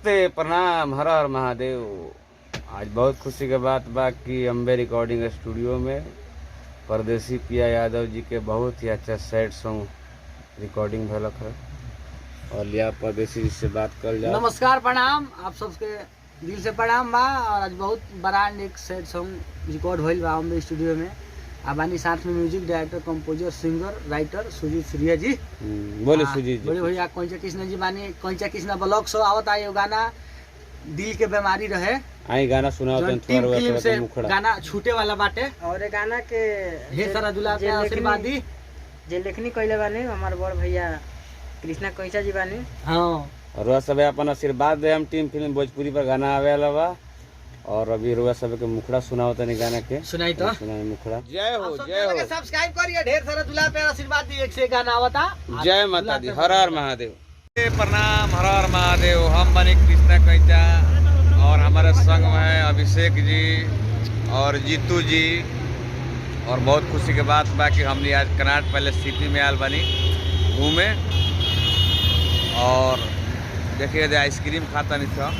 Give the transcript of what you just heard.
नमस्ते, प्रणाम, हर हर महादेव। आज बहुत खुशी के बात बा कि अम्बे रिकॉर्डिंग स्टूडियो में परदेसी पिया यादव जी के बहुत ही अच्छा सैड सॉन्ग रिकॉर्डिंग भलक है और लिया परदेसी जी से बात कर जाए। नमस्कार, प्रणाम, आप सबके दिल से प्रणाम बा। और आज बहुत बड़ा एक सैड सॉन्ग रिकॉर्ड भइल बा अम्बे स्टूडियो में। बानी साथ में music director, composer, singer, writer Sujit Surya ji. बोले सुजीत जी। बोले भैया कोइचा कृष्ण जी बानी। कोइचा कृष्ण ब्लॉग शो आवत आयो गाना दिल के बीमारी रहे। आई गाना सुनाओ जौन तो टीम थोड़ा फिल्म से मुखड़ा गाना छूटे वाला बाटे और ये गाना के ढेर सारा दुला के आशीर्वाद दी। जे लेखनी कइले बानी हमार बड़ भैया कृष्णा कोइचा जी बानी। हाँ, और वह सब अपन आशीर्वाद दे। हम टीम फिल्म भोजपुरी पर गाना आवे वाला बा और अभी रुआ सब के मुखड़ा सुनाओ तनी गाना के सुनाई तो सुनाई मुखड़ा। जय हो, जय हो, सब्सक्राइब करिए, ढेर सारा दुला पे आशीर्वाद दी। एक से गाना आवता। जय माता दी, हर हर महादेव। प्रणाम, हर हर महादेव। हम बने कृष्णा कैचा और हमारे संग में है अभिषेक जी और जीतू जी। और बहुत खुशी के बात बा कि हमने आज कनाट पहले सिटी में आयल बनी घूमे और देखिए आइसक्रीम खाता नहीं था।